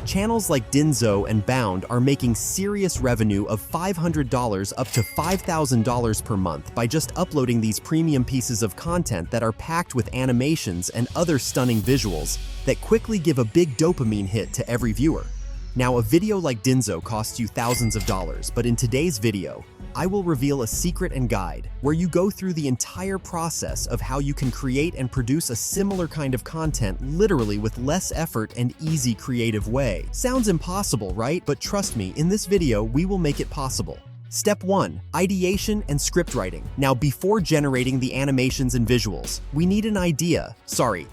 Channels like Dinzo and Bound are making serious revenue of $500 up to $5,000 per month by just uploading these premium pieces of content that are packed with animations and other stunning visuals that quickly give a big dopamine hit to every viewer. Now, a video like Dinzo costs you thousands of dollars, but in today's video, I will reveal a secret and guide where you go through the entire process of how you can create and produce a similar kind of content literally with less effort and easy creative way. Sounds impossible, right? But trust me, in this video, we will make it possible. Step 1. Ideation and script writing. Now, before generating the animations and visuals, we need an idea.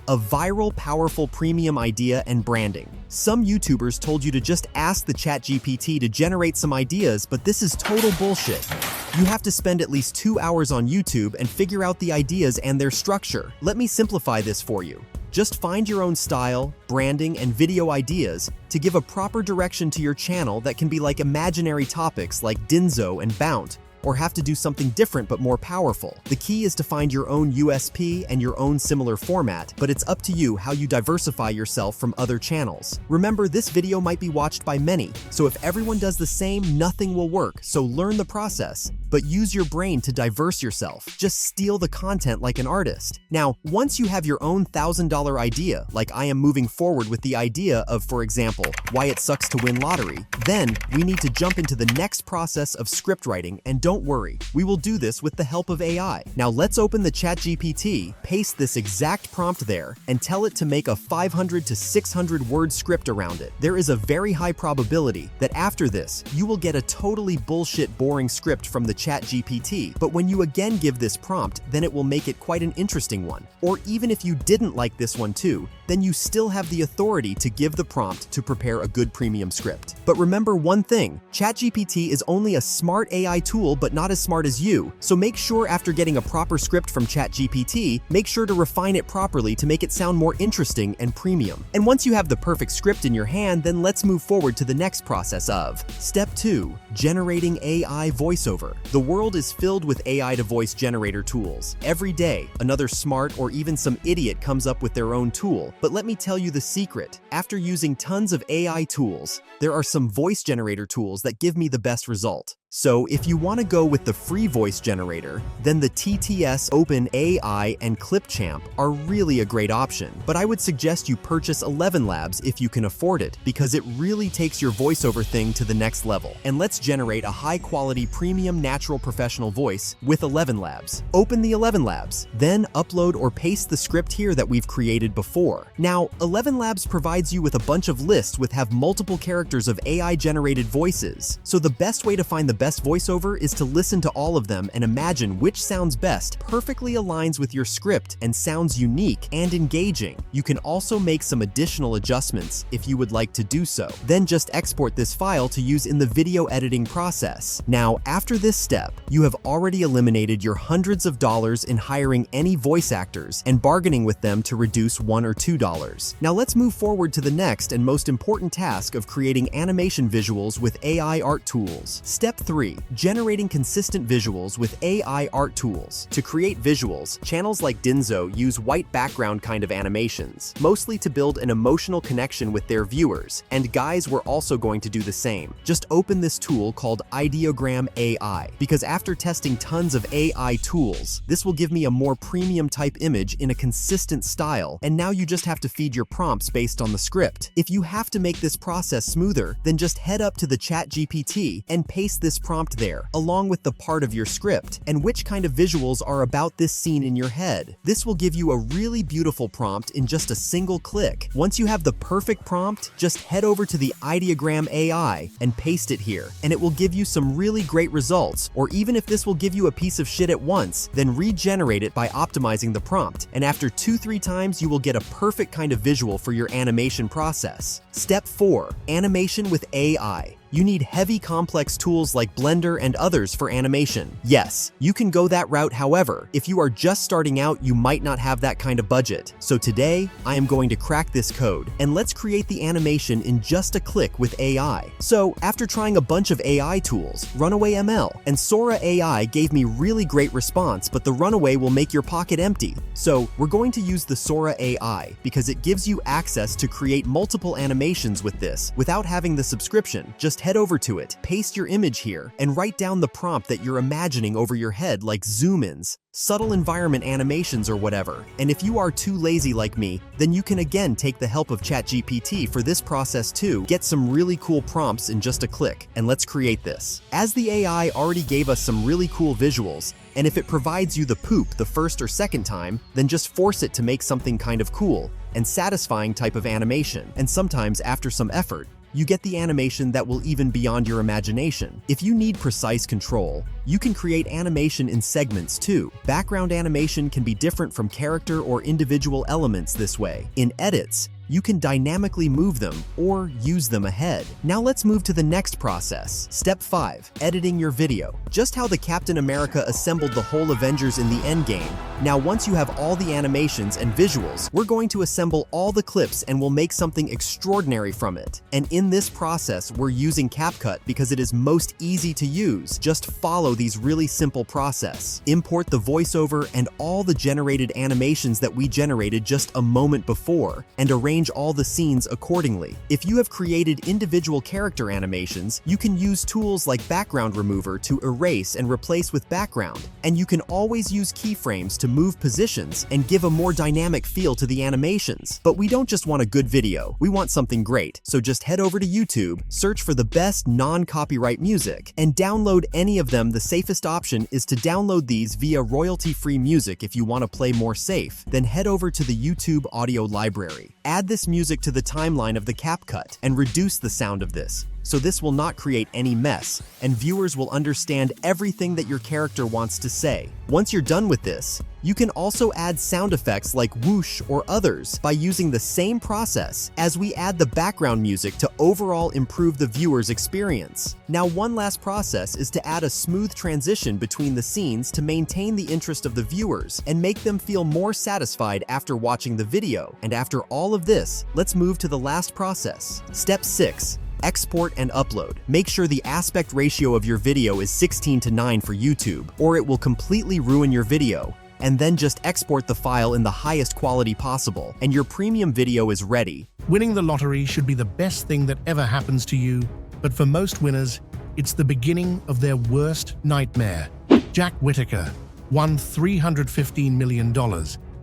A viral, powerful premium idea and branding. Some YouTubers told you to just ask the ChatGPT to generate some ideas, but this is total bullshit. You have to spend at least 2 hours on YouTube and figure out the ideas and their structure. Let me simplify this for you. Just find your own style, branding, and video ideas to give a proper direction to your channel that can be like imaginary topics like Dinzo and Bound, or have to do something different but more powerful. The key is to find your own USP and your own similar format, but it's up to you how you diversify yourself from other channels. Remember, this video might be watched by many, so if everyone does the same, nothing will work, so learn the process. But use your brain to diverse yourself. Just steal the content like an artist. Now, once you have your own $1,000 idea, like I am moving forward with the idea of, for example, why it sucks to win lottery, then we need to jump into the next process of script writing, and don't worry, we will do this with the help of AI. Now let's open the ChatGPT, paste this exact prompt there, and tell it to make a 500 to 600 word script around it. There is a very high probability that after this, you will get a totally bullshit boring script from the ChatGPT, but when you again give this prompt, then it will make it quite an interesting one. Or even if you didn't like this one too, then you still have the authority to give the prompt to prepare a good premium script. But remember one thing, ChatGPT is only a smart AI tool but not as smart as you, so make sure after getting a proper script from ChatGPT, make sure to refine it properly to make it sound more interesting and premium. And once you have the perfect script in your hand, then let's move forward to the next process of Step 2. Generating AI voiceover. The world is filled with AI to voice generator tools. Every day, another smart or even some idiot comes up with their own tool. But let me tell you the secret. After using tons of AI tools, there are some voice generator tools that give me the best result. So if you want to go with the free voice generator, then the TTS, OpenAI, and Clipchamp are really a great option. But I would suggest you purchase 11 Labs if you can afford it, because it really takes your voiceover thing to the next level. And let's generate a high-quality premium natural professional voice with 11 Labs. Open the 11 Labs, then upload or paste the script here that we've created before. Now, 11 Labs provides you with a bunch of lists with have multiple characters of AI-generated voices. So the best way to find the best voiceover is to listen to all of them and imagine which sounds best, perfectly aligns with your script, and sounds unique and engaging. You can also make some additional adjustments if you would like to do so. Then just export this file to use in the video editing process. Now, after this step, you have already eliminated your hundreds of dollars in hiring any voice actors and bargaining with them to reduce $1 or $2. Now let's move forward to the next and most important task of creating animation visuals with AI art tools. Step 3. Generating consistent visuals with AI art tools. To create visuals, channels like Dinzo use white background kind of animations, mostly to build an emotional connection with their viewers, and guys, we're also going to do the same. Just open this tool called Ideation AI, because after testing tons of AI tools, this will give me a more premium type image in a consistent style, and now you just have to feed your prompts based on the script. If you have to make this process smoother, then just head up to the ChatGPT and paste this prompt there, along with the part of your script, and which kind of visuals are about this scene in your head. This will give you a really beautiful prompt in just a single click. Once you have the perfect prompt, just head over to the Ideation AI and paste it here, and it will give you some really great results. Or even if this will give you a piece of shit at once, then regenerate it by optimizing the prompt, and after 2-3 times you will get a perfect kind of visual for your animation process. Step 4. Animation with AI. You need heavy complex tools like Blender and others for animation. Yes, you can go that route. However, if you are just starting out, you might not have that kind of budget. So today, I am going to crack this code, and let's create the animation in just a click with AI. So after trying a bunch of AI tools, Runaway ML and Sora AI gave me really great response, but the Runaway will make your pocket empty. So we're going to use the Sora AI because it gives you access to create multiple animations with this without having the subscription. Just head over to it, paste your image here, and write down the prompt that you're imagining over your head, like zoom-ins, subtle environment animations, or whatever. And if you are too lazy like me, then you can again take the help of ChatGPT for this process too. Get some really cool prompts in just a click, and let's create this. As the AI already gave us some really cool visuals, and if it provides you the poop the first or second time, then just force it to make something kind of cool and satisfying type of animation. And sometimes after some effort, you get the animation that will even beyond your imagination. If you need precise control, you can create animation in segments too. Background animation can be different from character or individual elements this way. In edits, you can dynamically move them or use them ahead. Now let's move to the next process. Step 5, editing your video. Just how the Captain America assembled the whole Avengers in the Endgame. Now once you have all the animations and visuals, we're going to assemble all the clips and we'll make something extraordinary from it. And in this process, we're using CapCut because it is most easy to use. Just follow these really simple process. Import the voiceover and all the generated animations that we generated just a moment before, and arrange all the scenes accordingly. If you have created individual character animations, you can use tools like Background Remover to erase and replace with background. And you can always use keyframes to move positions and give a more dynamic feel to the animations. But we don't just want a good video, we want something great. So just head over to YouTube, search for the best non-copyright music, and download any of them. The safest option is to download these via royalty-free music if you want to play more safe. Then head over to the YouTube audio library. Add this music to the timeline of the CapCut and reduce the sound of this, so this will not create any mess, and viewers will understand everything that your character wants to say. Once you're done with this, you can also add sound effects like whoosh or others by using the same process as we add the background music to overall improve the viewer's experience. Now, one last process is to add a smooth transition between the scenes to maintain the interest of the viewers and make them feel more satisfied after watching the video. And after all of this, let's move to the last process. Step 6. Export and upload. Make sure the aspect ratio of your video is 16:9 for YouTube, or it will completely ruin your video. And then just export the file in the highest quality possible, and your premium video is ready. Winning the lottery should be the best thing that ever happens to you, but for most winners, it's the beginning of their worst nightmare. Jack Whitaker won $315 million.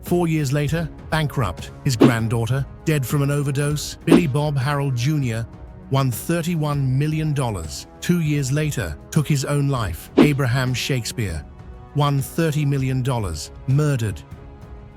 4 years later, bankrupt. His granddaughter, dead from an overdose. Billy Bob Harold Jr. won $31 million. 2 years later, took his own life. Abraham Shakespeare won $30 million, murdered.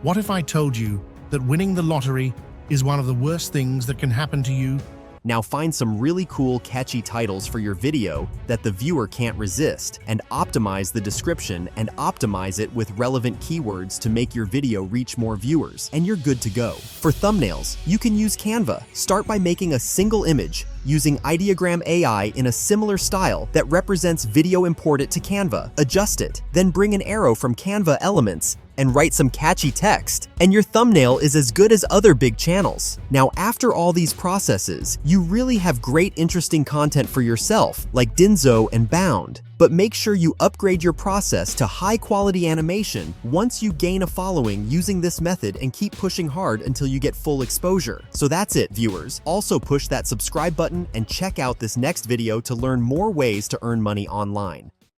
What if I told you that winning the lottery is one of the worst things that can happen to you? Now find some really cool, catchy titles for your video that the viewer can't resist, and optimize the description and optimize it with relevant keywords to make your video reach more viewers, and you're good to go. For thumbnails, you can use Canva. Start by making a single image using Ideation AI in a similar style that represents video. Import it to Canva, adjust it, then bring an arrow from Canva elements and write some catchy text, and your thumbnail is as good as other big channels. Now, after all these processes, you really have great interesting content for yourself, like Dinzo and Bound. But make sure you upgrade your process to high-quality animation once you gain a following using this method, and keep pushing hard until you get full exposure. So that's it, viewers. Also push that subscribe button and check out this next video to learn more ways to earn money online.